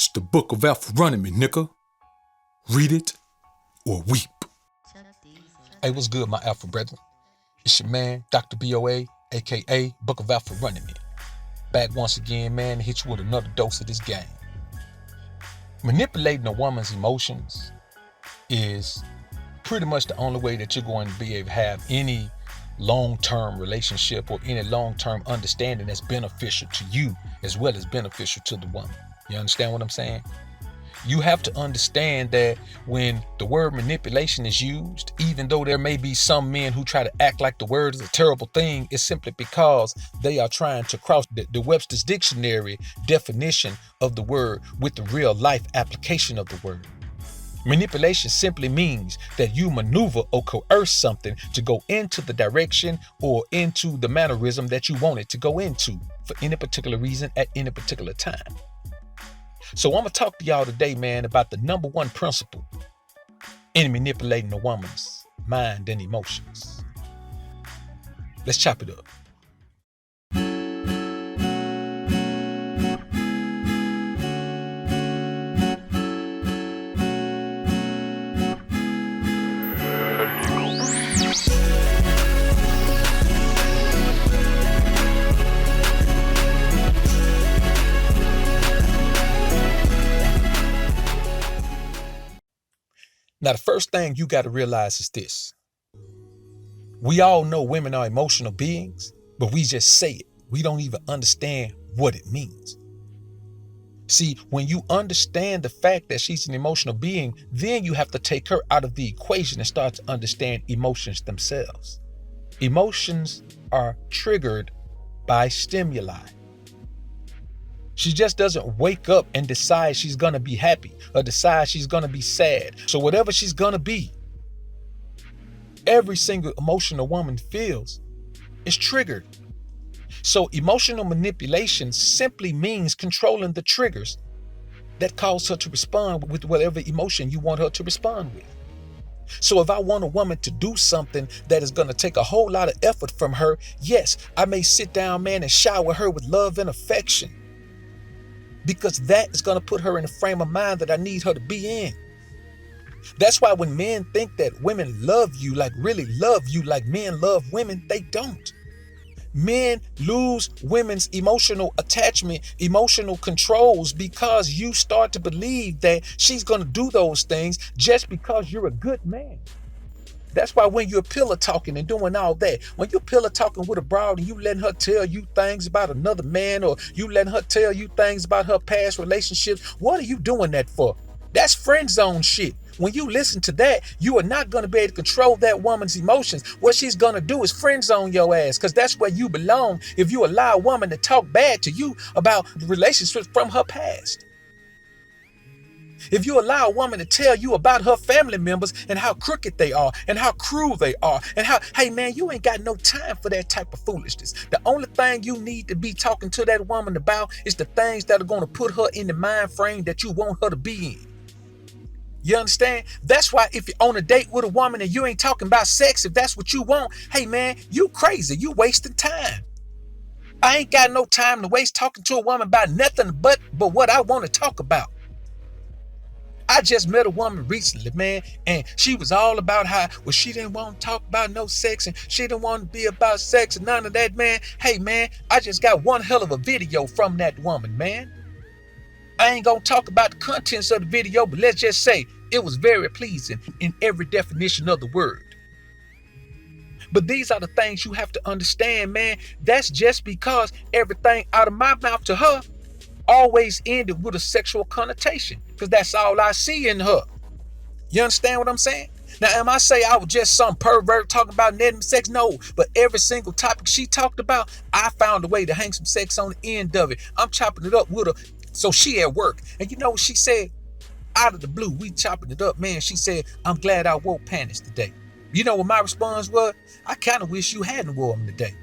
It's the Book of Alpha-Ronomy, nigga. Read it or weep. Hey, what's good, my Alpha brethren? It's your man, Dr. BoA, aka Book of Alpha-Ronomy. Back once again, man, to hit you with another dose of this game. Manipulating a woman's emotions is pretty much the only way that you're going to be able to have any long-term relationship or any long-term understanding that's beneficial to you as well as beneficial to the woman. You understand what I'm saying? You have to understand that when the word manipulation is used, even though there may be some men who try to act like the word is a terrible thing, it's simply because they are trying to cross the Webster's Dictionary definition of the word with the real life application of the word. Manipulation simply means that you maneuver or coerce something to go into the direction or into the mannerism that you want it to go into for any particular reason at any particular time. So I'm going to talk to y'all today, man, about the number one principle in manipulating a woman's mind and emotions. Let's chop it up. Now, the first thing you got to realize is this. We all know women are emotional beings, but we just say it. We don't even understand what it means. See, when you understand the fact that she's an emotional being, then you have to take her out of the equation and start to understand emotions themselves. Emotions are triggered by stimuli. She just doesn't wake up and decide she's going to be happy or decide she's going to be sad. So whatever she's going to be, every single emotion a woman feels is triggered. So emotional manipulation simply means controlling the triggers that cause her to respond with whatever emotion you want her to respond with. So if I want a woman to do something that is going to take a whole lot of effort from her, yes, I may sit down, man, and shower her with love and affection. Because that is going to put her in a frame of mind that I need her to be in. That's why when men think that women love you, like really love you like men love women, they don't. Men lose women's emotional attachment, emotional controls because you start to believe that she's going to do those things just because you're a good man. That's why when you're pillow talking and doing all that, when you're pillow talking with a broad and you letting her tell you things about another man or you letting her tell you things about her past relationships, what are you doing that for? That's friend zone shit. When you listen to that, you are not going to be able to control that woman's emotions. What she's going to do is friend zone your ass because that's where you belong if you allow a woman to talk bad to you about relationships from her past. If you allow a woman to tell you about her family members and how crooked they are and how cruel they are and how, hey man, you ain't got no time for that type of foolishness. The only thing you need to be talking to that woman about is the things that are going to put her in the mind frame that you want her to be in. You understand? That's why if you're on a date with a woman and you ain't talking about sex, if that's what you want, hey man, you crazy. You wasting time. I ain't got no time to waste talking to a woman about nothing but what I want to talk about. I just met a woman recently, man, and she was all about how, well, she didn't want to talk about no sex and she didn't want to be about sex and none of that, man. Hey, man, I just got one hell of a video from that woman, man. I ain't going to talk about the contents of the video, but let's just say it was very pleasing in every definition of the word. But these are the things you have to understand, man. That's just because everything out of my mouth to her always ended with a sexual connotation because that's all I see in her. You understand what I'm saying? Now, am I say I was just some pervert talking about netting sex? No, but every single topic she talked about, I found a way to hang some sex on the end of it. I'm chopping it up with her. So she at work. And you know what she said? Out of the blue, we chopping it up, man. She said, I'm glad I wore panties today. You know what my response was? I kind of wish you hadn't wore them today.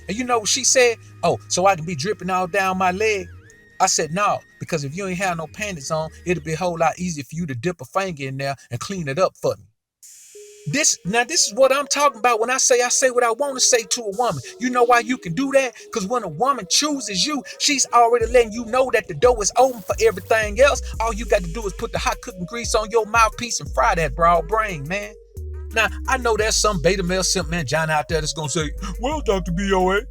And you know what she said? Oh, so I can be dripping all down my leg? I said, no, because if you ain't have no panties on, it'll be a whole lot easier for you to dip a finger in there and clean it up for me. This is what I'm talking about when I say what I want to say to a woman. You know why you can do that? Because when a woman chooses you, she's already letting you know that the door is open for everything else. All you got to do is put the hot cooking grease on your mouthpiece and fry that broad brain, man. Now, I know there's some beta male simp man John out there that's going to say, well, Dr. BoA,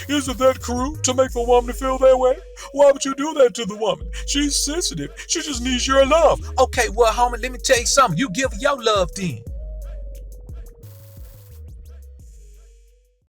isn't that cruel to make a woman feel that way? Why would you do that to the woman? She's sensitive. She just needs your love. Okay, well, homie, let me tell you something. You give her your love then.